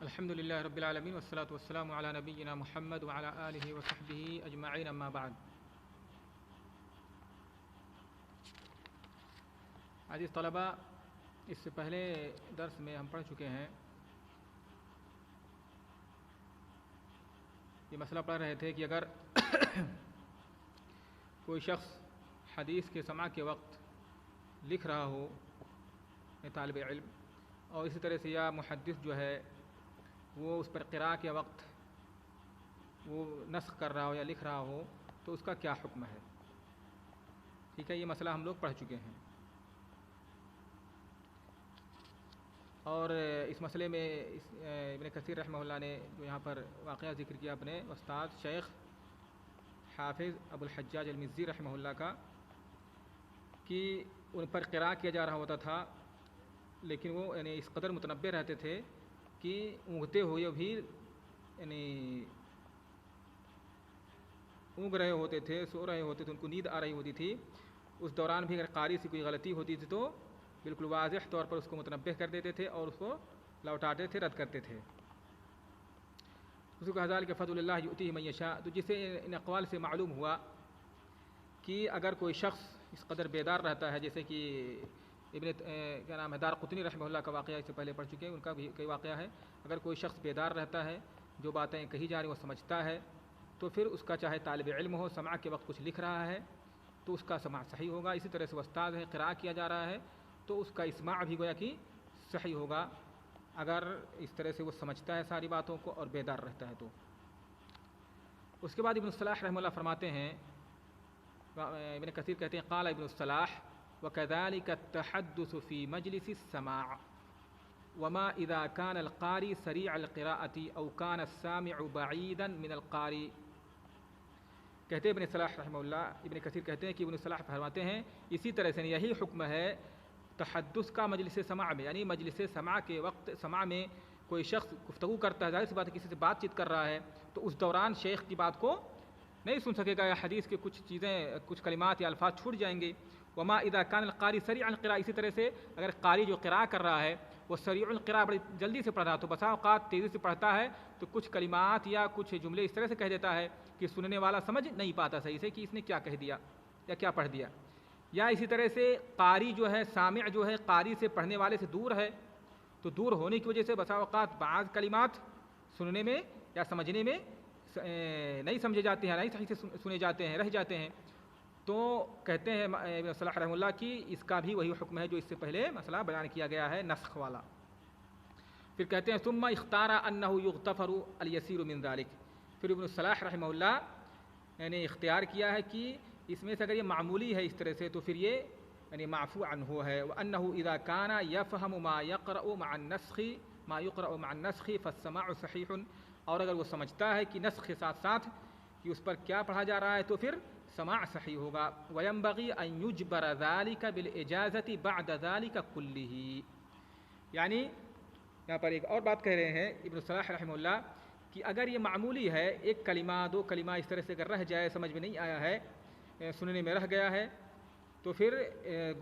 الحمد للہ رب العالمین والصلاة والسلام علی نبینا محمد وعلی آلہ وصحبہ اجمعین اما بعد۔ عزیز طلبہ، اس سے پہلے درس میں ہم پڑھ چکے ہیں، یہ مسئلہ پڑھ رہے تھے کہ اگر کوئی شخص حدیث کے سماع کے وقت لکھ رہا ہو، طالب علم، اور اسی طرح سے یا محدث جو ہے وہ اس پر قراءہ کے وقت وہ نسخ کر رہا ہو یا لکھ رہا ہو، تو اس کا کیا حکم ہے؟ ٹھیک ہے، یہ مسئلہ ہم لوگ پڑھ چکے ہیں، اور اس مسئلے میں ابن کثیر رحمہ اللہ نے جو یہاں پر واقعہ ذکر کیا اپنے استاد شیخ حافظ ابو الحجاج المزی رحمہ اللہ کا، کہ ان پر قراءہ کیا جا رہا ہوتا تھا، لیکن وہ اس قدر متنبہ رہتے تھے کہ اونگتے ہوئے بھی اونگ رہے ہوتے تھے، سو رہے ہوتے تھے، ان کو نیند آ رہی ہوتی تھی، اس دوران بھی اگر قاری سے کوئی غلطی ہوتی تھی تو بالکل واضح طور پر اس کو متنبہ کر دیتے تھے اور اس کو لوٹاتے تھے، رد کرتے تھے۔ اس کو ذالک فضل اللہ یؤتیہ من یشاء، تو جسے ان اقوال سے معلوم ہوا کہ اگر کوئی شخص اس قدر بیدار رہتا ہے، جیسے کہ کیا نام ہے، دارقطنی رحمہ اللہ کا واقعہ اس سے پہلے پڑھ چکے ہیں، ان کا بھی کئی واقعہ ہے، اگر کوئی شخص بیدار رہتا ہے، جو باتیں کہی جا رہی ہیں وہ سمجھتا ہے، تو پھر اس کا چاہے طالب علم ہو، سماع کے وقت کچھ لکھ رہا ہے تو اس کا سماع صحیح ہوگا۔ اسی طرح سے استاد ہے، قراءہ کیا جا رہا ہے تو اس کا اسماع بھی گویا کہ صحیح ہوگا، اگر اس طرح سے وہ سمجھتا ہے ساری باتوں کو اور بیدار رہتا ہے تو۔ اس کے بعد ابن الصلاح رحمہ اللہ فرماتے ہیں، ابن کثیر کہتے ہیں قال ابن الصلاح وَكَذَلِكَ التَّحَدُّثُ فِي مَجْلِسِ السَّمَاعِ وَمَا إِذَا كَانَ الْقَارِئُ سَرِيعَ الْقِرَاءَةِ أَوْ كَانَ السَّامِعُ بَعِيدًا مِنَ الْقَارِئِ۔ کہتے ہیں ابن صلاح رحمہ اللہ، ابن کثیر کہتے ہیں کہ ابن صلاح فرماتے ہیں اسی طرح سے یہی حکم ہے تحدث کا مجلس سماع میں، یعنی مجلس سماع کے وقت، سماع میں کوئی شخص گفتگو کرتا ہے، ظاہر سی بات ہے کسی سے بات چیت کر رہا ہے، تو اس دوران شیخ کی بات کو نہیں سن سکے گا، یا حدیث کے کچھ چیزیں، کچھ کلمات یا الفاظ چھوٹ جائیں گے۔ وما اذا كان القاری سریع القراء، اسی طرح سے اگر قاری جو قراءہ کر رہا ہے وہ سریع القراء، بڑی جلدی سے پڑھ رہا ہے، تو بسا اوقات تیزی سے پڑھتا ہے تو کچھ کلمات یا کچھ جملے اس طرح سے کہہ دیتا ہے کہ سننے والا سمجھ نہیں پاتا صحیح سے کہ اس نے کیا کہہ دیا یا کیا پڑھ دیا۔ یا اسی طرح سے قاری جو ہے، سامع جو ہے، قاری سے پڑھنے والے سے دور ہے، تو دور ہونے کی وجہ سے بسا اوقات بعض کلمات سننے میں یا سمجھنے میں نہیں سمجھے جاتے ہیں، نہیں صحیح سے سنے جاتے ہیں، رہ جاتے ہیں، تو کہتے ہیں ابن صلاح رحمہ اللہ کی اس کا بھی وہی حکم ہے جو اس سے پہلے مسئلہ بیان کیا گیا ہے، نسخ والا۔ پھر کہتے ہیں ثم اختار انه یغتفر الیسیر من ذلك، پھر ابن صلاح رحمہ اللہ نے اختیار کیا ہے کہ اس میں سے اگر یہ معمولی ہے اس طرح سے تو پھر یہ معفو عنہ ہے، وانه اذا كان يفهم ما يقرأ مع النسخ ما يقرأ مع النسخ فالسماع صحیح، اور اگر وہ سمجھتا ہے کہ نسخ کے ساتھ ساتھ کہ اس پر کیا پڑھا جا رہا ہے تو پھر سماع صحیح ہوگا۔ وَيَنبَغِي أَن يُجْبَرَ ذَلِكَ بِالْإِجَازَةِ بَعْدَ ذَلِكَ كُلِّهِ، یعنی یہاں پر ایک اور بات کہہ رہے ہیں ابن صلاح رحمہ اللہ کہ اگر یہ معمولی ہے، ایک کلمہ دو کلمہ اس طرح سے اگر رہ جائے، سمجھ میں نہیں آیا ہے، سننے میں رہ گیا ہے، تو پھر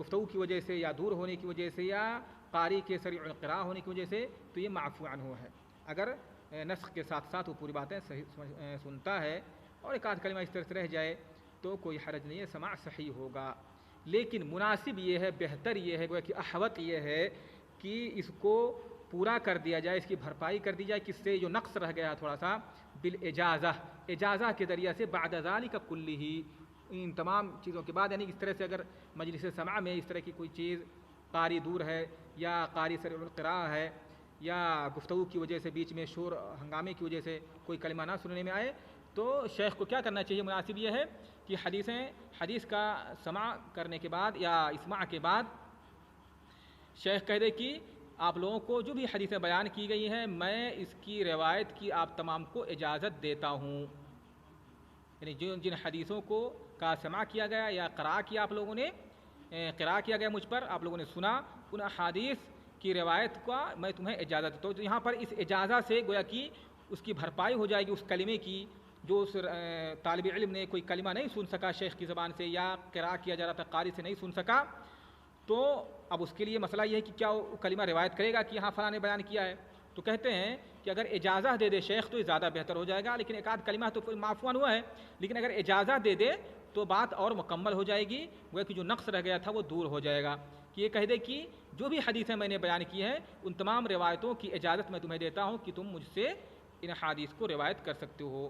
گفتگو کی وجہ سے یا دور ہونے کی وجہ سے یا قاری کے سریع القراء ہونے کی وجہ سے تو یہ معفو عنہ ہے۔ اگر نسخ کے ساتھ ساتھ وہ پوری باتیں صحیح سنتا ہے اور ایک آدھ کلمہ اس طرح سے رہ جائے تو کوئی حرج نہیں ہے، سماع صحیح ہوگا۔ لیکن مناسب یہ ہے، بہتر یہ ہے، کہ احوط یہ ہے کہ اس کو پورا کر دیا جائے، اس کی بھرپائی کر دی جائے، کس سے جو نقص رہ گیا تھوڑا سا، بالاجازہ، اجازہ کے ذریعے سے، بعد ذلک کلہ، ان تمام چیزوں کے بعد، یعنی اس طرح سے اگر مجلس سماع میں اس طرح کی کوئی چیز، قاری دور ہے یا قاری سریع القراء ہے یا گفتگو کی وجہ سے بیچ میں شور ہنگامے کی وجہ سے کوئی کلمہ نہ سننے میں آئے، تو شیخ کو کیا کرنا چاہیے؟ مناسب یہ ہے کہ حدیث کا سماع کرنے کے بعد یا اسماع کے بعد شیخ کہہ دے کہ آپ لوگوں کو جو بھی حدیثیں بیان کی گئی ہیں، میں اس کی روایت کی آپ تمام کو اجازت دیتا ہوں، یعنی جن حدیثوں کو کا سماع کیا گیا یا قراءہ کیا آپ لوگوں نے، قراءہ کیا گیا مجھ پر، آپ لوگوں نے سنا، ان احادیث کی روایت کا میں تمہیں اجازت دیتا ہوں۔ تو یہاں پر اس اجازت سے گویا کہ اس کی بھرپائی ہو جائے گی اس کلمے کی، جو اس طالب علم نے کوئی کلمہ نہیں سن سکا شیخ کی زبان سے، یا قراءہ کیا جا رہا تھا قاری سے نہیں سن سکا، تو اب اس کے لیے مسئلہ یہ ہے کہ کیا وہ کلمہ روایت کرے گا کہ یہاں فلاں نے بیان کیا ہے، تو کہتے ہیں کہ اگر اجازت دے دے شیخ تو یہ زیادہ بہتر ہو جائے گا، لیکن ایک آدھ کلمہ تو معفون ہوا ہے، لیکن اگر اجازت دے دے تو بات اور مکمل ہو جائے گی، وہ کہ جو نقص رہ گیا تھا وہ دور ہو جائے گا. کہ یہ کہہ دے کہ جو بھی حدیثیں میں نے بیان کی ہیں ان تمام روایتوں کی اجازت میں تمہیں دیتا ہوں کہ تم مجھ سے ان حدیث کو روایت کر سکتے ہو.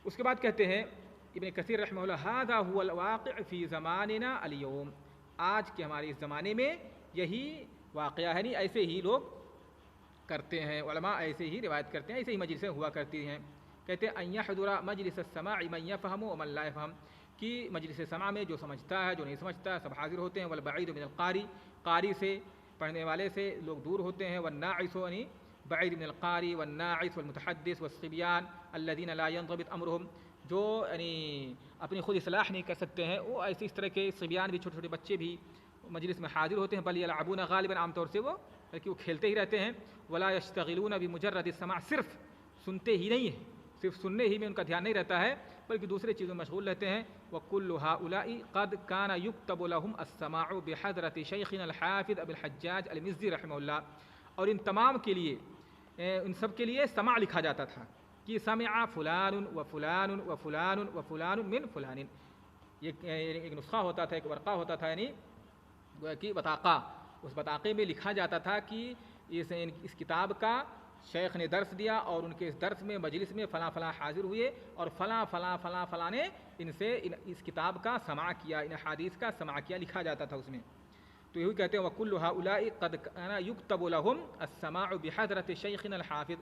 اس کے بعد کہتے ہیں ابن کثیر رحمہ اللہ ھذا ھو الواقع فی زماننا اليوم، آج کے ہمارے اس زمانے میں یہی واقعہ ہے، نہیں ایسے ہی لوگ کرتے ہیں، علماء ایسے ہی روایت کرتے ہیں، ایسے ہی مجلسیں ہوا کرتی ہیں. کہتے ہیں ان یحضر مجلس السماع من یفهم ومن لا یفهم، کہ مجلس سماع میں جو سمجھتا ہے جو نہیں سمجھتا سب حاضر ہوتے ہیں. والبعید من القاری، قاری سے پڑھنے والے سے لوگ دور ہوتے ہیں. والناعس یعنی بعید من القاری والناعس والمتحدث والصبیان الذين لا ينضبط امرهم، جو یعنی اپنی خود اصلاح نہیں کر سکتے ہیں، وہ ایسے اس طرح کے صبیان بھی، چھوٹے چھوٹے بچے بھی مجلس میں حاضر ہوتے ہیں. بل یلعبون غالباً، عام طور سے وہ بلکہ وہ کھیلتے ہی رہتے ہیں. ولا یشتغلون بمجرد السماع، صرف سنتے ہی نہیں ہیں، صرف سننے ہی میں ان کا دھیان نہیں رہتا ہے بلکہ دوسرے چیزوں میں مشغول رہتے ہیں. وکل هؤلاء قد كان يكتب لهم السماع بحضرة شيخنا الحافظ ابو الحجاج المزي رحمہ اللہ، اور ان تمام کے لیے، ان سب کے لیے سماع لکھا جاتا تھا کہ سمع فلان و فلان و فلان و فلان من فلان. یہ ایک نسخہ ہوتا تھا، ایک ورقہ ہوتا تھا، یعنی کہ بطاقہ، اس بطاقے میں لکھا جاتا تھا کہ اس کتاب کا شیخ نے درس دیا اور ان کے اس درس میں مجلس میں فلاں فلاں حاضر ہوئے اور فلاں فلاں فلاں فلاں نے ان سے اس کتاب کا سماع کیا، ان حدیث کا سماع کیا، لکھا جاتا تھا اس میں. تو یہی کہتے ہیں وَكُلُّ هؤلاء قد كان يكتب لهم السماع بحضرة شيخنا الحافظ،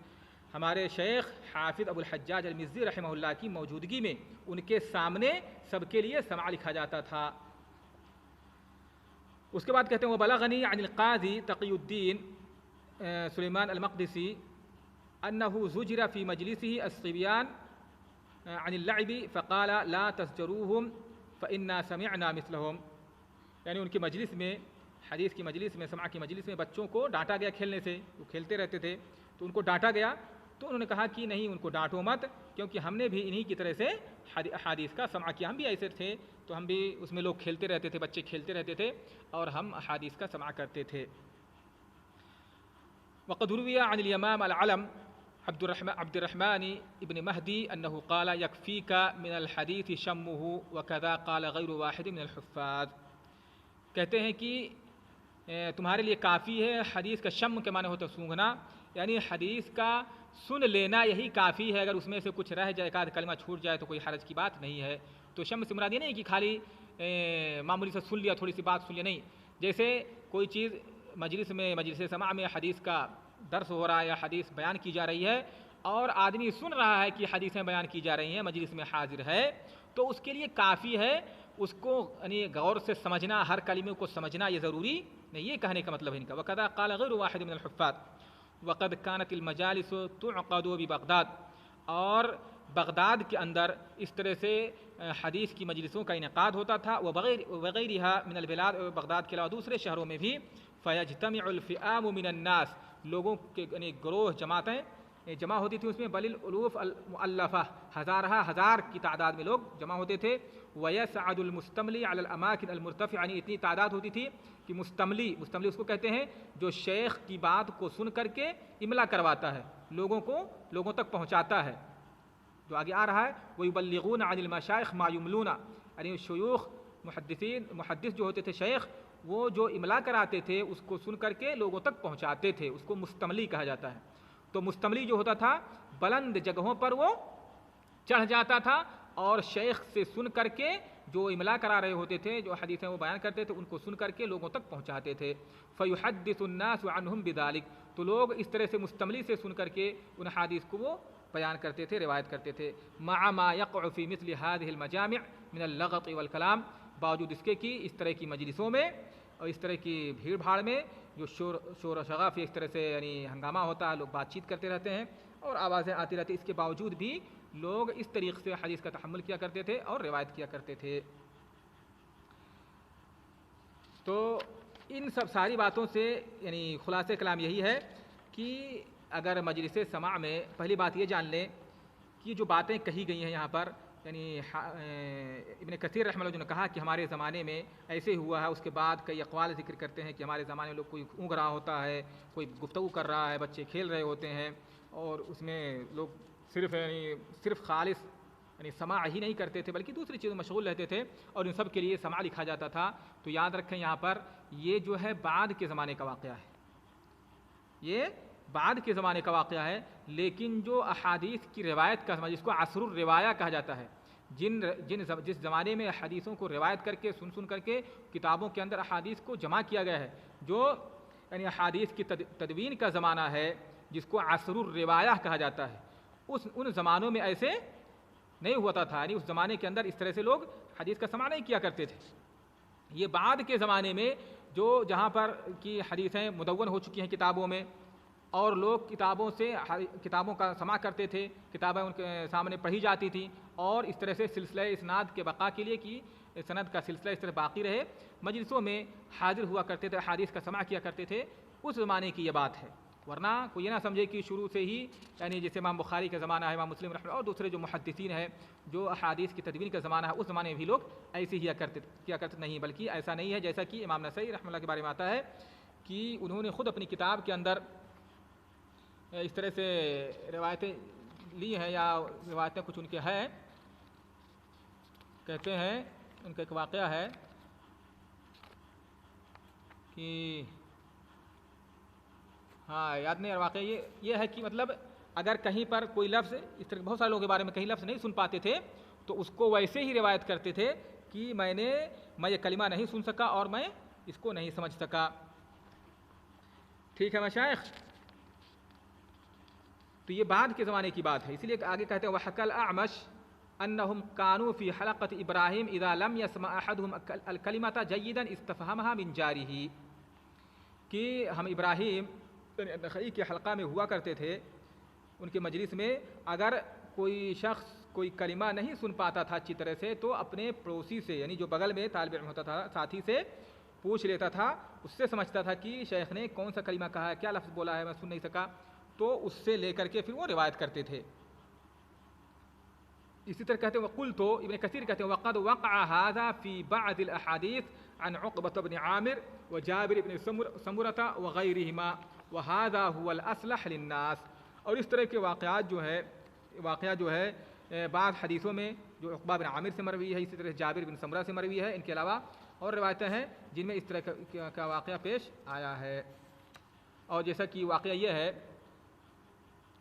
ہمارے شیخ حافظ ابو الحجاج المزی رحمہ اللہ کی موجودگی میں ان کے سامنے سب کے لیے سماع لکھا جاتا تھا. اس کے بعد کہتے ہیں وبلغنی عن القاضی تقی الدین سلیمان المقدسی انه زجر في مجلسه الصبيان عن اللعب فقال لا تزجروهم فإنا سمعنا مثلهم، یعنی ان کی مجلس میں، حدیث کی مجلس میں، سماع کی مجلس میں بچوں کو ڈانٹا گیا کھیلنے سے، وہ کھیلتے رہتے تھے تو ان کو ڈانٹا گیا. تو انہوں نے کہا کہ نہیں، ان کو ڈانٹو مت، کیونکہ ہم نے بھی انہی کی طرح سے حدیث کا سماع کیا، ہم بھی ایسے تھے تو ہم بھی اس میں، لوگ کھیلتے رہتے تھے، بچے کھیلتے رہتے تھے اور ہم حدیث کا سماع کرتے تھے. وقد روي عن الامام العلم عبد الرحمن ابن مہدی انه قال يكفيك من الحديث شمه وكذا قال غير واحد من الحفاظ. کہتے ہیں کہ تمہارے لیے کافی ہے حدیث کا، شم کے معنی ہوتا ہے سونگھنا، یعنی حدیث کا سن لینا یہی کافی ہے، اگر اس میں سے کچھ رہ جائے، ایک آدھ کلمہ چھوٹ جائے تو کوئی حرج کی بات نہیں ہے. تو شم سے مراد یہ نہیں کہ خالی معمولی سے سن لیا، تھوڑی سی بات سن لیا، نہیں. جیسے کوئی چیز مجلس میں، مجلس سماع میں حدیث کا درس ہو رہا ہے یا حدیث بیان کی جا رہی ہے اور آدمی سن رہا ہے کہ حدیثیں بیان کی جا رہی ہیں، مجلس میں حاضر ہے، تو اس کے لیے کافی ہے اس کو یعنی غور سے سمجھنا، ہر کلمے کو سمجھنا یہ ضروری نہیں. یہ کہنے کا مطلب ہے ان کا. وَكَذَا قَالَ غَيْرُ وَاحِدٍ مِنَ الْحُفَّاظِ وَقَدْ كَانَتِ الْمَجَالِسُ تُعْقَدُ بِبَغْدَاد، اور بغداد کے اندر اس طرح سے حدیث کی مجلسوں کا انعقاد ہوتا تھا. وغیرها من البلاد، بغداد کے علاوہ دوسرے شہروں میں بھی. فَيَجْتَمِعُ الْفِئَامُ مِنَ النَّاسِ، لوگوں کے یعنی گروہ، جماعتیں جمع ہوتی تھی اس میں. بل الالوف المؤلفہ، ہزار کی تعداد میں لوگ جمع ہوتے تھے. وَيَسْعَدُ الْمُسْتَمْلِي عَلَى الْأَمَاكِنِ الْمُرْتَفِعَةِ، یعنی اتنی تعداد ہوتی تھی کہ مستملی اس کو کہتے ہیں جو شیخ کی بات کو سن کر کے املا کرواتا ہے، لوگوں تک پہنچاتا ہے. جو آگے آ رہا ہے وَيُبَلِّغُونَ عَنِ الْمَشَائِخِ مَا يُمْلُونَ، یعنی شیوخ، محدث جو ہوتے تھے شیخ، وہ جو املا کراتے تھے اس کو سن کر کے لوگوں تک پہنچاتے تھے، اس کو مستملی کہا جاتا ہے. تو مستملی جو ہوتا تھا بلند جگہوں پر وہ چڑھ جاتا تھا اور شیخ سے سن کر کے جو املا کرا رہے ہوتے تھے، جو حدیثیں وہ بیان کرتے تھے، ان کو سن کر کے لوگوں تک پہنچاتے تھے. فَيُحَدِّثُ النَّاسُ عَنْهُمْ بِذَلِكَ، تو لوگ اس طرح سے مستملی سے سن کر کے ان حدیث کو وہ بیان کرتے تھے، روایت کرتے تھے. مع ما يقع في مثل هذه المجامع من اللغط والكلام، باوجود اس کے کہ اس طرح کی مجلسوں میں اور اس طرح کی بھیڑ بھاڑ میں جو شور و شغافی اس طرح سے یعنی ہنگامہ ہوتا ہے، لوگ بات چیت کرتے رہتے ہیں اور آوازیں آتی رہتی، اس کے باوجود بھی لوگ اس طریقے سے حدیث کا تحمل کیا کرتے تھے اور روایت کیا کرتے تھے. تو ان سب ساری باتوں سے یعنی خلاصہ کلام یہی ہے کہ اگر مجلس سماع میں، پہلی بات یہ جان لیں کہ جو باتیں کہی گئی ہیں یہاں پر یعنی ابن کثیر رحمہ اللہ نے کہا کہ ہمارے زمانے میں ایسے ہوا ہے، اس کے بعد کئی اقوال ذکر کرتے ہیں کہ ہمارے زمانے میں لوگ کوئی اونگ رہا ہوتا ہے، کوئی گفتگو کر رہا ہے، بچے کھیل رہے ہوتے ہیں، اور اس میں لوگ صرف خالص یعنی سماع ہی نہیں کرتے تھے بلکہ دوسری چیزوں میں مشغول رہتے تھے، اور ان سب کے لیے سماع لکھا جاتا تھا۔ تو یاد رکھیں یہاں پر یہ جو ہے بعد کے زمانے کا واقعہ ہے، یہ بعد کے زمانے کا واقعہ ہے، لیکن جو احادیث کی روایت کا جس کو عصر الروایہ کہا جاتا ہے، جس زمانے میں حدیثوں کو روایت کر کے سن کر کے کتابوں کے اندر احادیث کو جمع کیا گیا ہے، جو یعنی احادیث کی تدوین کا زمانہ ہے، جس کو عصر الروایہ کہا جاتا ہے، ان زمانوں میں ایسے نہیں ہوتا تھا، یعنی اس زمانے کے اندر اس طرح سے لوگ حدیث کا سماع نہیں کیا کرتے تھے۔ یہ بعد کے زمانے میں جو جہاں پر کی حدیثیں مدون ہو چکی ہیں کتابوں میں، اور لوگ کتابوں کا سماع کرتے تھے، کتابیں ان کے سامنے پڑھی جاتی تھیں، اور اس طرح سے سلسلہ اسناد کے بقا کے لیے کہ سند کا سلسلہ اس طرح باقی رہے، مجلسوں میں حاضر ہوا کرتے تھے، حدیث کا سماع کیا کرتے تھے، اس زمانے کی یہ بات ہے۔ ورنہ کوئی یہ نہ سمجھے کہ شروع سے ہی یعنی جیسے امام بخاری کا زمانہ ہے، امام مسلم رحمہ اللہ اور دوسرے جو محدثین ہیں جو احادیث کی تدوین کا زمانہ ہے، اس زمانے میں بھی لوگ ایسے ہی کیا کرتے نہیں، بلکہ ایسا نہیں ہے جیسا کہ امام نسائی رحمہ اللہ کے بارے میں آتا ہے کہ انہوں نے خود اپنی کتاب کے اندر اس طرح سے روایتیں لی ہیں، یا روایتیں کچھ ان کے ہیں، کہتے ہیں ان کا ایک واقعہ ہے کہ یاد نہیں، واقعہ یہ ہے کہ مطلب اگر کہیں پر کوئی لفظ اس طرح بہت سارے لوگوں کے بارے میں کہیں لفظ نہیں سن پاتے تھے تو اس کو ویسے ہی روایت کرتے تھے کہ میں یہ کلمہ نہیں سن سکا اور میں اس کو نہیں سمجھ سکا۔ ٹھیک ہے مشائخ، تو یہ بعد کے زمانے کی بات ہے، اسی لیے آگے کہتے ہیں وحکى الأعمش انہم كانوا في حلقة ابراہیم اذا لم يسمع احدهم الكلمة جيدا استفهمها من جارہ، کہ ہم ابراہیم نخعی کے حلقہ میں ہوا کرتے تھے، ان کے مجلس میں اگر کوئی شخص کوئی کلمہ نہیں سن پاتا تھا اچھی طرح سے تو اپنے پڑوسی سے یعنی جو بغل میں طالب علم ہوتا تھا ساتھی سے پوچھ لیتا تھا، اس سے سمجھتا تھا کہ شیخ نے کون سا کلمہ کہا ہے، کیا لفظ بولا ہے، میں سن نہیں سکا، تو اس سے لے کر کے پھر وہ روایت کرتے تھے۔ اسی طرح کہتے ہیں وقلت، ابن کثیر کہتے ہیں وقد وقع هذا في بعض الاحاديث عن عقبة بن عامر وجابر بن سمرة وغيرهما وهذا هو الاصلح للناس، اور اس طرح کے واقعات جو ہے بعض حدیثوں میں جو عقبہ بن عامر سے مروی ہے، اسی طرح جابر بن سمرہ سے مروی ہے، ان کے علاوہ اور روایتیں ہیں جن میں اس طرح کا واقعہ پیش آیا ہے۔ اور جیسا کہ واقعہ یہ ہے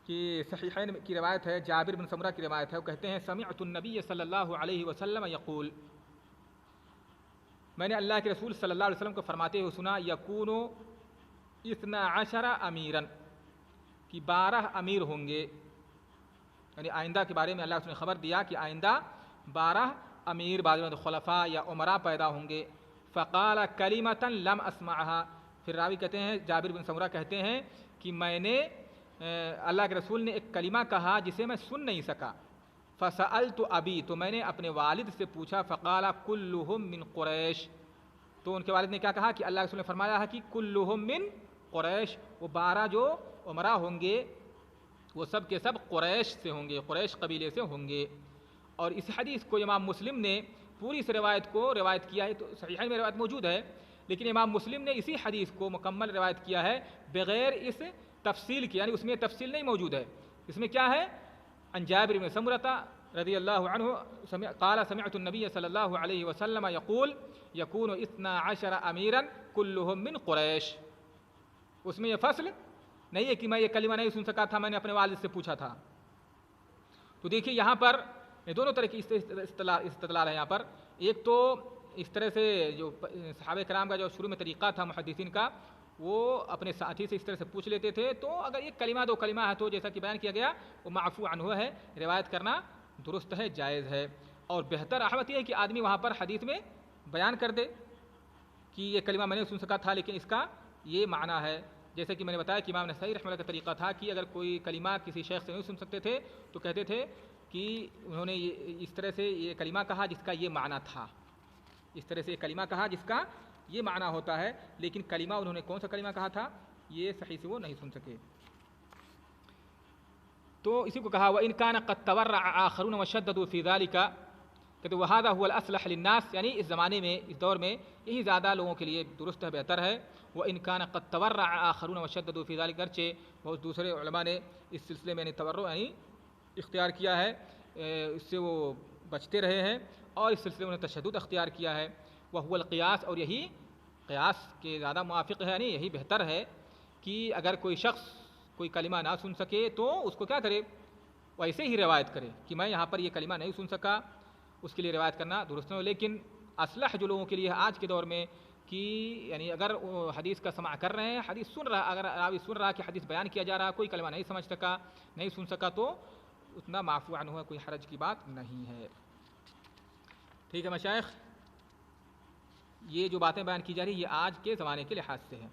کہ صحیحین کی روایت ہے، جابر بن سمرہ کی روایت ہے، وہ کہتے ہیں سمعت النبی صلی اللہ علیہ وسلم یقول، میں نے اللہ کے رسول صلی اللہ علیہ وسلم کو فرماتے ہوئے سنا، یکون 12 امیرا، کہ 12 امیر ہوں گے، یعنی آئندہ کے بارے میں اللہ نے خبر دیا کہ آئندہ 12 امیر بعض خلفاء یا عمراء پیدا ہوں گے۔ فقال کلمۃ لم اسمعها، پھر راوی کہتے ہیں جابر بن سمرہ کہتے ہیں کہ میں نے اللہ کے رسول نے ایک کلمہ کہا جسے میں سن نہیں سکا، فسألت ابی، تو میں نے اپنے والد سے پوچھا، فقال کلہم من قریش، تو ان کے والد نے کیا کہا کہ اللہ کے رسول نے فرمایا ہے کہ کلہم من قریش، وہ 12 جو عمراء ہوں گے وہ سب کے سب قریش سے ہوں گے، قریش قبیلے سے ہوں گے۔ اور اس حدیث کو امام مسلم نے پوری اس روایت کو روایت کیا ہے، تو صحیحین میں روایت موجود ہے، لیکن امام مسلم نے اسی حدیث کو مکمل روایت کیا ہے بغیر اس تفصیل کی، یعنی اس میں تفصیل نہیں موجود ہے، اس میں کیا ہے، عن جابر بن سمرہ رضی اللہ عنہ قال سمعت النبی صلی اللہ علیہ وسلم یقول یکون 12 امیرا کلہم من قریش، اس میں یہ فصل نہیں ہے کہ میں یہ کلمہ نہیں سن سکا تھا، میں نے اپنے والد سے پوچھا تھا۔ تو دیکھیے یہاں پر دونوں طرح کی استدلال ہے، یہاں پر ایک تو اس طرح سے جو صحابہ کرام کا جو شروع میں طریقہ تھا محدثین کا، وہ اپنے ساتھی سے اس طرح سے پوچھ لیتے تھے، تو اگر ایک کلمہ 2 کلمہ ہے تو جیسا کہ بیان کیا گیا وہ معفو عنہ ہے، روایت کرنا درست ہے، جائز ہے، اور بہتر احوت یہ ہے کہ آدمی وہاں پر حدیث میں بیان کر دے کہ یہ کلمہ میں نے سن سکا تھا لیکن اس کا یہ معنی ہے، جیسے کہ میں نے بتایا کہ امام نسائی رحمہ اللہ کا طریقہ تھا کہ اگر کوئی کلمہ کسی شیخ سے نہیں سن سکتے تھے تو کہتے تھے کہ انہوں نے اس طرح سے یہ کلمہ کہا جس کا یہ معنی تھا، اس طرح سے یہ کلمہ کہا جس کا یہ معنی ہوتا ہے، لیکن کلمہ انہوں نے کون سا کلمہ کہا تھا یہ صحیح سے وہ نہیں سن سکے۔ تو اسی کو کہا وَإِنْ كَانَ قَدْ تَوَرَّعَ آخَرُونَ وَشَدَّدُوا فِي ذَلِكَ، کہتے وَهَذَا هُوَ الْأَصْلَحُ لِلنَّاسِ، یعنی اس زمانے میں اس دور میں یہی زیادہ لوگوں کے لیے درست ہے، بہتر ہے۔ وَإِنْ كَانَ قَدْ تَوَرَّعَ آخَرُونَ وَشَدَّدُوا فِي ذَلِكَ، گرچہ بہت دوسرے علماء نے اس سلسلے میں تورع یعنی اختیار کیا ہے، اس سے وہ بچتے رہے ہیں اور اس سلسلے میں تشدد اختیار کیا ہے۔ وَهُوَ الْقِيَاسُ، اور یہی قیاس کے زیادہ موافق ہے، یعنی یہی بہتر ہے کہ اگر کوئی شخص کوئی کلمہ نہ سن سکے تو اس کو کیا کرے، ویسے ہی روایت کرے کہ میں یہاں پر یہ کلمہ نہیں سن سکا، اس کے لیے روایت کرنا درست نہیں۔ لیکن اصلح جو لوگوں کے لیے آج کے دور میں کہ یعنی اگر وہ حدیث کا سماع کر رہے ہیں، حدیث سن رہا، اگر راوی سن رہا کہ حدیث بیان کیا جا رہا، کوئی کلمہ نہیں سمجھ سکا، نہیں سن سکا، تو اتنا معفو عنہ ہے، کوئی حرج کی بات نہیں ہے۔ ٹھیک ہے مشائخ، یہ جو باتیں بیان کی جا رہی ہیں یہ آج کے زمانے کے لحاظ سے ہیں۔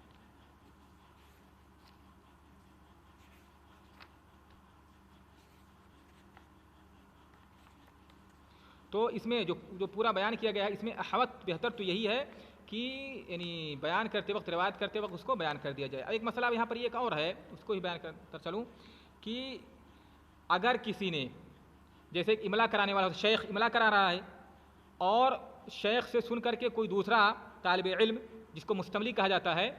تو اس میں جو پورا بیان کیا گیا ہے، اس میں احوط بہتر تو یہی ہے کہ یعنی بیان کرتے وقت، روایت کرتے وقت اس کو بیان کر دیا جائے۔ اب ایک مسئلہ یہاں پر ایک اور ہے، اس کو ہی بیان کرتا چلوں کہ اگر کسی نے جیسے ایک املا کرانے والا شیخ املا کرا رہا ہے اور شیخ سے سن کر کے کوئی دوسرا طالب علم جس کو مستملی کہا جاتا ہے،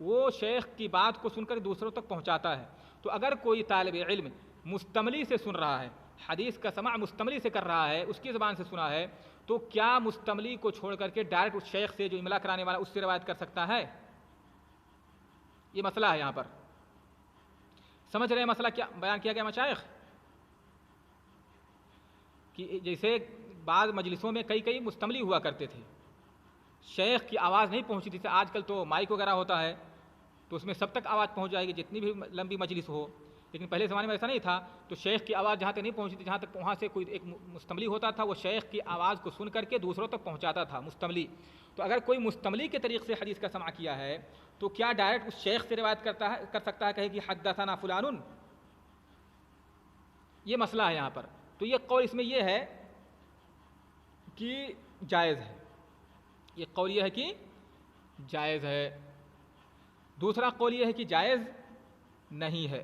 وہ شیخ کی بات کو سن کر دوسروں تک پہنچاتا ہے، تو اگر کوئی طالب علم مستملی سے سن رہا ہے، حدیث کا سماع مستملی سے کر رہا ہے، اس کی زبان سے سنا ہے، تو کیا مستملی کو چھوڑ کر کے ڈائریکٹ اس شیخ سے جو املا کرانے والا اس سے روایت کر سکتا ہے؟ یہ مسئلہ ہے یہاں پر، سمجھ رہے ہیں مسئلہ کیا بیان کیا گیا مشائخ؟ کہ جیسے بعض مجلسوں میں کئی مستملی ہوا کرتے تھے، شیخ کی آواز نہیں پہنچی تھی، آج کل تو مائک وغیرہ ہوتا ہے تو اس میں سب تک آواز پہنچ جائے گی جتنی بھی لمبی مجلس ہو، لیکن پہلے زمانے میں ایسا نہیں تھا، تو شیخ کی آواز جہاں تک نہیں پہنچتی تھی، جہاں تک وہاں سے کوئی ایک مستملی ہوتا تھا، وہ شیخ کی آواز کو سن کر کے دوسروں تک پہنچاتا تھا مستملی۔ تو اگر کوئی مستملی کے طریق سے حدیث کا سماع کیا ہے تو کیا ڈائریکٹ اس شیخ سے روایت کر سکتا ہے، کہے کہ حدثنا فلان؟ یہ مسئلہ ہے یہاں پر۔ تو یہ قول اس میں یہ ہے کہ جائز ہے، یہ قول یہ ہے کہ جائز ہے، دوسرا قول یہ ہے کہ جائز نہیں ہے،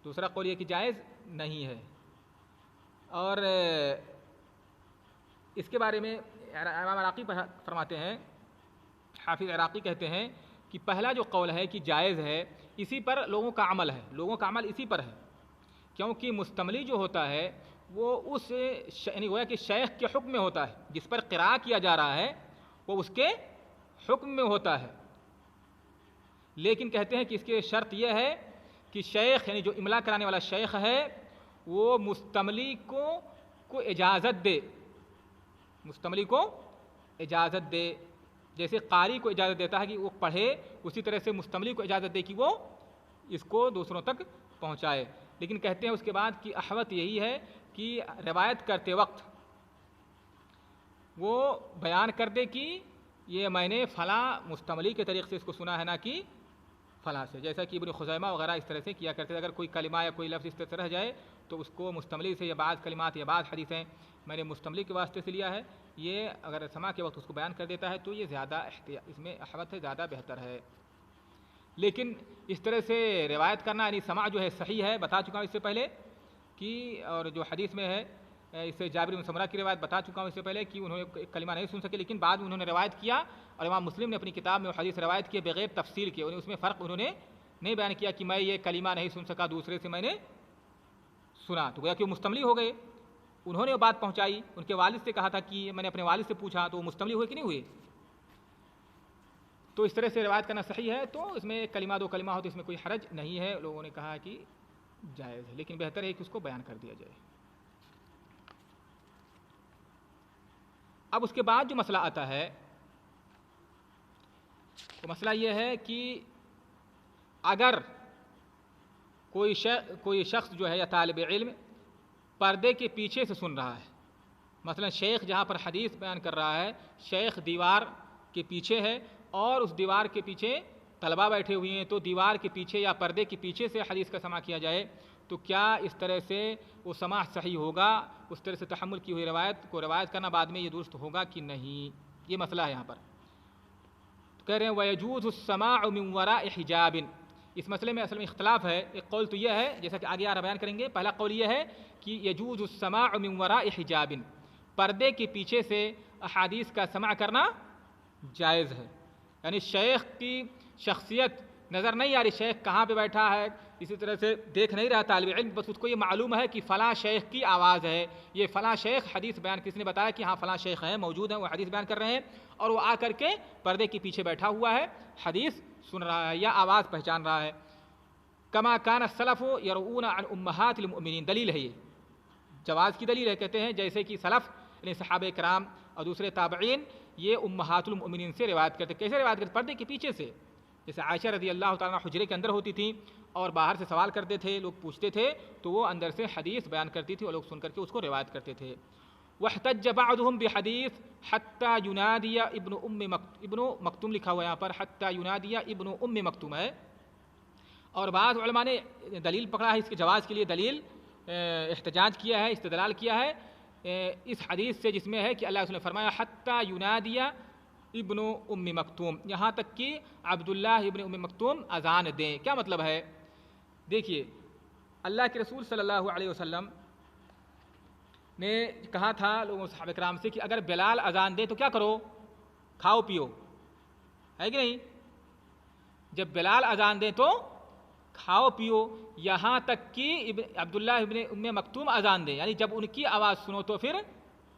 دوسرا قول یہ کہ جائز نہیں ہے۔ اور اس کے بارے میں امام عراقی فرماتے ہیں، حافظ عراقی کہتے ہیں کہ پہلا جو قول ہے کہ جائز ہے، اسی پر لوگوں کا عمل ہے، لوگوں کا عمل اسی پر ہے، کیونکہ مستملی جو ہوتا ہے وہ اس یعنی گویا کہ شیخ کے حکم میں ہوتا ہے، جس پر قراءہ کیا جا رہا ہے وہ اس کے حکم میں ہوتا ہے، لیکن کہتے ہیں کہ اس کی شرط یہ ہے کہ شیخ یعنی جو املا کرانے والا شیخ ہے وہ مستملی کو اجازت دے، مستملی کو اجازت دے، جیسے قاری کو اجازت دیتا ہے کہ وہ پڑھے، اسی طرح سے مستملی کو اجازت دے کہ وہ اس کو دوسروں تک پہنچائے۔ لیکن کہتے ہیں اس کے بعد کہ احوط یہی ہے کہ روایت کرتے وقت وہ بیان کر دے کہ یہ میں نے فلاں مستملی کے طریق سے اس کو سنا ہے، نہ کہ فلاں سے، جیسا کہ ابن خزیمہ وغیرہ اس طرح سے کیا کرتے ہیں۔ اگر کوئی کلمہ یا کوئی لفظ اس طرح سے رہ جائے تو اس کو مستملی سے، یا بعض کلمات یا بعض حدیثیں میں نے مستملی کے واسطے سے لیا ہے، یہ اگر سماع کے وقت اس کو بیان کر دیتا ہے تو یہ زیادہ اس میں احوط ہے، زیادہ بہتر ہے۔ لیکن اس طرح سے روایت کرنا یعنی سماع جو ہے صحیح ہے، بتا چکا ہوں اس سے پہلے کہ، اور جو حدیث میں ہے اس سے جابر بن سمرہ کی روایت بتا چکا ہوں اس سے پہلے کہ انہوں نے ایک کلمہ نہیں سن سکے، لیکن بعد میں انہوں نے روایت کیا، اور امام مسلم نے اپنی کتاب میں وہ حدیث روایت کی بغیر تفصیل کے، اس میں فرق انہوں نے نہیں بیان کیا کہ میں یہ کلمہ نہیں سن سکا، دوسرے سے میں نے سنا، تو گویا کہ وہ مستملی ہو گئے، انہوں نے وہ بات پہنچائی، ان کے والد سے کہا تھا کہ میں نے اپنے والد سے پوچھا، تو وہ مستملی ہوئے کہ نہیں ہوئے؟ تو اس طرح سے روایت کرنا صحیح ہے، تو اس میں ایک کلمہ دو کلمہ ہو تو اس میں کوئی حرج نہیں ہے، لوگوں نے کہا کہ جائز ہے، لیکن بہتر ہے کہ اس کو بیان کر دیا جائے۔ اب اس کے بعد جو مسئلہ آتا ہے وہ مسئلہ یہ ہے کہ اگر کوئی شخص جو ہے یا طالب علم پردے کے پیچھے سے سن رہا ہے، مثلا شیخ جہاں پر حدیث بیان کر رہا ہے، شیخ دیوار کے پیچھے ہے اور اس دیوار کے پیچھے طلبہ بیٹھے ہوئے ہیں، تو دیوار کے پیچھے یا پردے کے پیچھے سے حدیث کا سماع کیا جائے تو کیا اس طرح سے وہ سماع صحیح ہوگا؟ اس طرح سے تحمل کی ہوئی روایت کو روایت کرنا بعد میں یہ درست ہوگا کہ نہیں؟ یہ مسئلہ ہے یہاں پر۔ تو کہہ رہے ہیں وَيَجُوزُ السَّمَاعُ مِنْ وَرَاءِ حِجَابٍ، اس مسئلے میں اصل میں اختلاف ہے. ایک قول تو یہ ہے جیسا کہ آگے بیان کریں گے. پہلا قول یہ ہے کہ یجوز السماع من وراء حجاب، پردے کے پیچھے سے احادیث کا سماع کرنا جائز ہے. یعنی شیخ کی شخصیت نظر نہیں آ رہی، شیخ کہاں پہ بیٹھا ہے، اسی طرح سے دیکھ نہیں رہا طالب علم، بس اس کو یہ معلوم ہے کہ فلاں شیخ کی آواز ہے، یہ فلاں شیخ حدیث بیان، کسی نے بتایا کہ ہاں فلاں شیخ ہیں موجود ہیں وہ حدیث بیان کر رہے ہیں، اور وہ آ کر کے پردے کے پیچھے بیٹھا ہوا ہے، حدیث سن رہا ہے یا آواز پہچان رہا ہے. کما کان السلف یرؤون عن امہات المؤمنین، دلیل ہے یہ، جواز کی دلیل ہے. کہتے ہیں جیسے کہ سلف یعنی صحابہ کرام اور دوسرے تابعین یہ امہات المؤمنین سے روایت کرتے. کیسے روایت کرتے؟ پردے کے پیچھے سے. جیسے عائشہ رضی اللہ تعالیٰ حجرے کے اندر ہوتی تھیں اور باہر سے سوال کرتے تھے، لوگ پوچھتے تھے تو وہ اندر سے حدیث بیان کرتی تھی اور لوگ سن کر کے اس کو روایت کرتے تھے. واحتج بعضهم بحدیث حتی ینادی ابن مکتوم لکھا ہوا یہاں پر، حتی ینادی ابن ام مکتوم ہے. اور بعض علماء نے دلیل پکڑا ہے اس کے جواز کے لیے، دلیل احتجاج کیا ہے، استدلال کیا ہے اس حدیث سے جس میں ہے کہ اللہ رسول نے فرمایا حتی ینادی ابن ام مکتوم، یہاں تک کہ عبداللہ ابن ام مکتوم اذان دیں. کیا مطلب ہے؟ دیکھیے اللہ کے رسول صلی اللہ علیہ وسلم نے کہا تھا لوگوں صحابہ کرام سے کہ اگر بلال اذان دے تو کیا کرو؟ کھاؤ پیو، ہے کہ نہیں؟ جب بلال اذان دیں تو کھاؤ پیو، یہاں تک کہ عبداللہ ابن ام مکتوم اذان دیں، یعنی جب ان کی آواز سنو تو پھر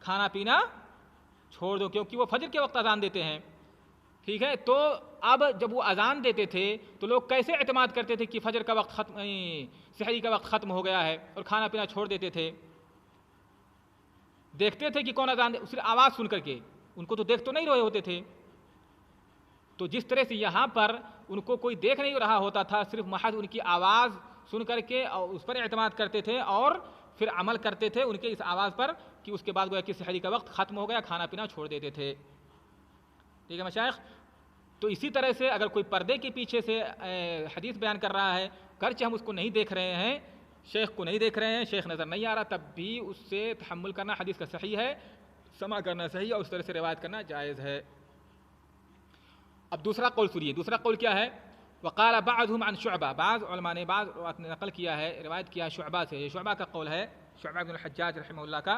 کھانا پینا چھوڑ دو، کیونکہ وہ فجر کے وقت اذان دیتے ہیں. ٹھیک ہے، تو اب جب وہ اذان دیتے تھے تو لوگ کیسے اعتماد کرتے تھے کہ فجر کا وقت ختم، سحری کا وقت ختم ہو گیا ہے، اور کھانا پینا چھوڑ دیتے تھے. دیکھتے تھے کہ کون اذان دے، صرف آواز سن کر کے، ان کو تو دیکھ تو نہیں رہے ہوتے تھے. تو جس طرح سے یہاں پر ان کو کوئی دیکھ نہیں رہا ہوتا تھا، صرف محض ان کی آواز سن کر کے اور اس پر اعتماد کرتے تھے اور پھر عمل کرتے تھے ان کے اس آواز پر کہ اس کے بعد گویا کہ سحری کا وقت ختم ہو گیا، کھانا پینا چھوڑ دیتے تھے. ٹھیک ہے مشائخ؟ تو اسی طرح سے اگر کوئی پردے کے پیچھے سے حدیث بیان کر رہا ہے، گرچہ ہم اس کو نہیں دیکھ رہے ہیں، شیخ کو نہیں دیکھ رہے ہیں، شیخ نظر نہیں آ رہا، تب بھی اس سے تحمل کرنا حدیث کا صحیح ہے، سماع کرنا صحیح ہے اور اس طرح سے روایت کرنا جائز ہے. اب دوسرا قول سنیے. دوسرا قول کیا ہے؟ وقال بعضهم عن شعبہ، بعض علماء نے بعض نقل کیا ہے، روایت کیا ہے شعبہ سے. یہ شعبہ کا قول ہے، شعبہ بن الحجاج رحمہ اللہ کا.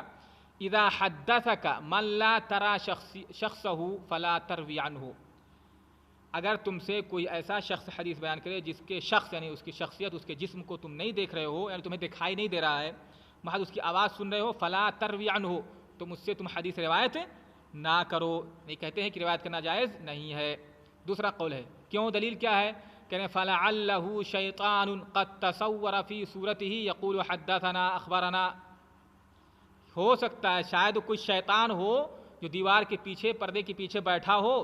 اذا حدثك من لا ترى شخصه فلا تروي عنه، اگر تم سے کوئی ایسا شخص حدیث بیان کرے جس کے شخص یعنی اس کی شخصیت، اس کے جسم کو تم نہیں دیکھ رہے ہو، یعنی تمہیں دکھائی نہیں دے رہا ہے، محض اس کی آواز سن رہے ہو، فلا تروی عنہ، تم اس سے تم حدیث روایت نہ کرو. نہیں کہتے ہیں کہ روایت کرنا جائز نہیں ہے. دوسرا قول ہے. کیوں؟ دلیل کیا ہے؟ کہنے فلعلہ شیطان قد تصور فی صورته یقول حدثنا اخبرنا، ہو سکتا ہے شاید کوئی شیطان ہو جو دیوار کے پیچھے، پردے کے پیچھے بیٹھا ہو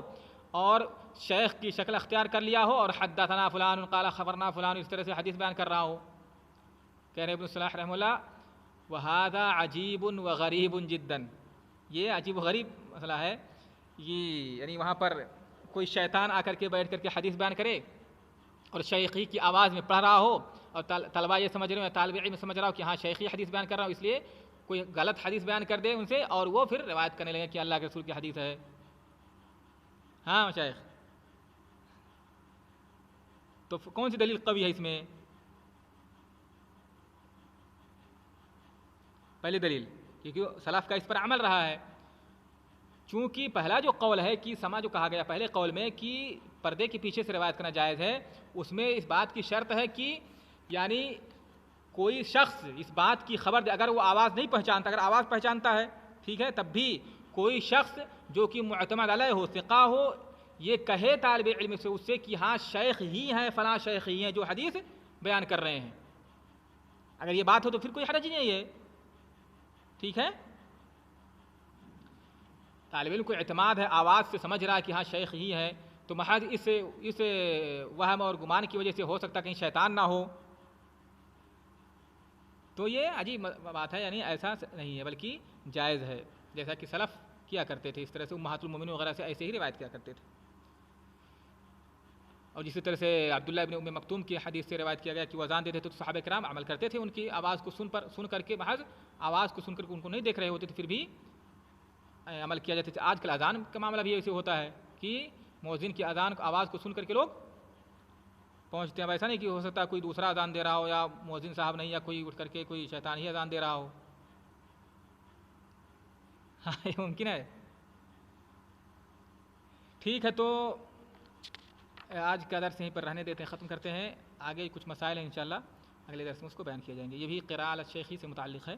اور شیخ کی شکل اختیار کر لیا ہو اور حدثنا فلان قال خبرنا فلان اس طرح سے حدیث بیان کر رہا ہو. کہہ رہے ابن صلاح رحمہ اللہ وہذا عجیب وغریب جدا، یہ عجیب و غریب مسئلہ ہے. یہ یعنی وہاں پر کوئی شیطان آ کر کے بیٹھ کر کے حدیث بیان کرے اور شیخی کی آواز میں پڑھ رہا ہو اور طلبہ یہ سمجھ رہے ہیں، طالب علم سمجھ رہا ہو کہ ہاں شیخی حدیث بیان کر رہا ہوں، اس لیے کوئی غلط حدیث بیان کر دے ان سے اور وہ پھر روایت کرنے لگے کہ اللہ کے رسول کی حدیث ہے. ہاں شیخ، تو کون سی دلیل قوی ہے اس میں؟ پہلی دلیل کیونکہ سلف کا اس پر عمل رہا ہے. چونکہ پہلا جو قول ہے کہ سما جو کہا گیا پہلے قول میں کہ پردے کے پیچھے سے روایت کرنا جائز ہے، اس میں اس بات کی شرط ہے کہ یعنی کوئی شخص اس بات کی خبر دے، اگر وہ آواز نہیں پہچانتا، اگر آواز پہچانتا ہے ٹھیک ہے، تب بھی کوئی شخص جو کہ معتمد علیہ ہو، ثقہ ہو، یہ کہے طالب علم سے اس سے کہ ہاں شیخ ہی ہیں، فلاں شیخ ہی ہیں جو حدیث بیان کر رہے ہیں. اگر یہ بات ہو تو پھر کوئی حرج نہیں ہے. ٹھیک ہے، طالب علم کو اعتماد ہے، آواز سے سمجھ رہا ہے کہ ہاں شیخ ہی ہے، تو محض اس وہم اور گمان کی وجہ سے ہو سکتا کہیں شیطان نہ ہو. تو یہ عجیب بات ہے، یعنی ایسا نہیں ہے بلکہ جائز ہے، جیسا کہ سلف کیا کرتے تھے. اس طرح سے امہات المومنین وغیرہ سے ایسے ہی روایت کیا کرتے تھے. اور جسی طرح سے عبداللہ ابن ام مکتوم کی حدیث سے روایت کیا گیا کہ وہ اذان دیتے تھے تو صحابہ کرام عمل کرتے تھے، ان کی آواز کو سن کر کے، محض آواز کو سن کر کے ان کو نہیں دیکھ رہے ہوتے تھے، پھر بھی عمل کیا جاتا تھا. آج کل اذان کا معاملہ بھی ایسے ہوتا ہے کہ مؤذن کی اذان کو آواز کو سن کر کے لوگ پہنچتے ہیں. ایسا نہیں کہ ہو سکتا کوئی دوسرا اذان دے رہا ہو یا مؤذن صاحب نہیں یا کوئی اٹھ کر کے کوئی شیطان ہی اذان دے رہا ہو. ہاں یہ ممکن ہے. ٹھیک ہے تو آج کا درس یہیں پر رہنے دیتے ہیں, ختم کرتے ہیں. آگے کچھ مسائل ہیں انشاءاللہ اگلے درس میں اس کو بیان کیے جائیں گے. یہ بھی قراءۃ الشیخی سے متعلق ہے.